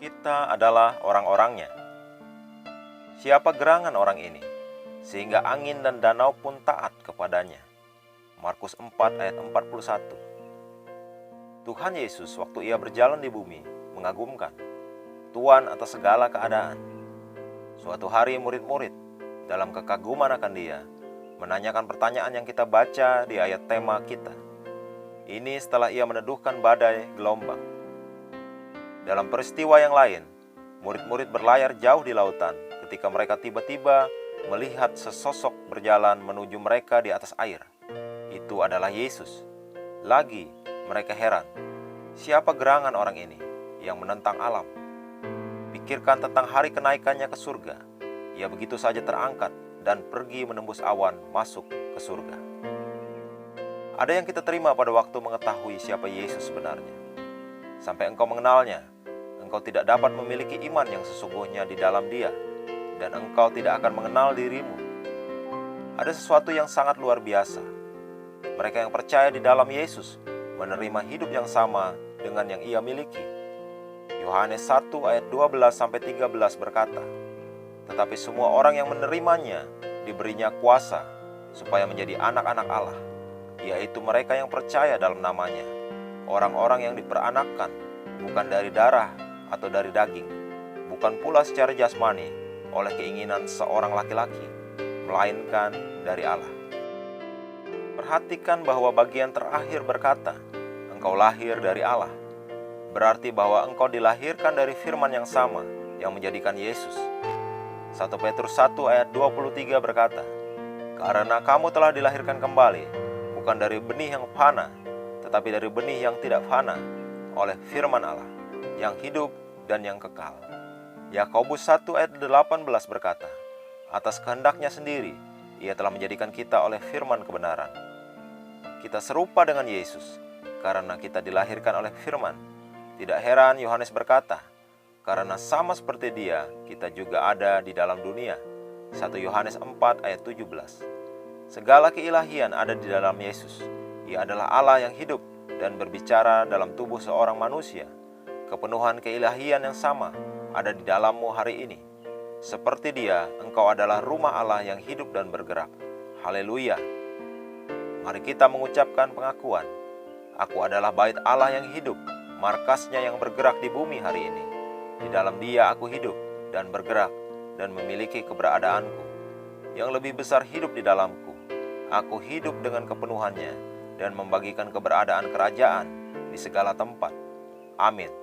Kita adalah orang-orangnya. Siapa gerangan orang ini, sehingga angin dan danau pun taat kepadanya. Markus 4 ayat 41. Tuhan Yesus waktu ia berjalan di bumi mengagumkan Tuhan atas segala keadaan. Suatu hari murid-murid dalam kekaguman akan dia menanyakan pertanyaan yang kita baca di ayat tema kita. Ini setelah ia meneduhkan badai gelombang. Dalam peristiwa yang lain, murid-murid berlayar jauh di lautan ketika mereka tiba-tiba melihat sesosok berjalan menuju mereka di atas air. Itu adalah Yesus. Lagi mereka heran, siapa gerangan orang ini yang menentang alam? Pikirkan tentang hari kenaikannya ke surga. Ia begitu saja terangkat dan pergi menembus awan masuk ke surga. Ada yang kita terima pada waktu mengetahui siapa Yesus sebenarnya. Sampai engkau mengenalnya, engkau tidak dapat memiliki iman yang sesungguhnya di dalam Dia, dan engkau tidak akan mengenal dirimu. Ada sesuatu yang sangat luar biasa. Mereka yang percaya di dalam Yesus menerima hidup yang sama dengan yang ia miliki. Yohanes 1 ayat 12-13 berkata, "Tetapi semua orang yang menerimanya diberinya kuasa supaya menjadi anak-anak Allah, yaitu mereka yang percaya dalam namanya, orang-orang yang diperanakkan bukan dari darah atau dari daging, bukan pula secara jasmani oleh keinginan seorang laki-laki, melainkan dari Allah." Perhatikan bahwa bagian terakhir berkata, engkau lahir dari Allah. Berarti bahwa engkau dilahirkan dari firman yang sama yang menjadikan Yesus. 1 Petrus 1 ayat 23 berkata, "Karena kamu telah dilahirkan kembali, bukan dari benih yang fana, tetapi dari benih yang tidak fana, oleh firman Allah, yang hidup dan yang kekal." Yakobus 1 ayat 18 berkata, "Atas kehendaknya sendiri, Ia telah menjadikan kita oleh firman kebenaran." Kita serupa dengan Yesus, karena kita dilahirkan oleh firman. Tidak heran Yohanes berkata, "Karena sama seperti Dia, kita juga ada di dalam dunia." 1 Yohanes 4 ayat 17. Segala keilahian ada di dalam Yesus. Ia adalah Allah yang hidup dan berbicara dalam tubuh seorang manusia. Kepenuhan keilahian yang sama ada di dalammu hari ini. Seperti Dia, engkau adalah rumah Allah yang hidup dan bergerak. Haleluya! Mari kita mengucapkan pengakuan, "Aku adalah bait Allah yang hidup, markasnya yang bergerak di bumi hari ini. Di dalam Dia aku hidup dan bergerak dan memiliki keberadaanku. Yang lebih besar hidup di dalamku. Aku hidup dengan kepenuhannya dan membagikan keberadaan kerajaan di segala tempat. Amin."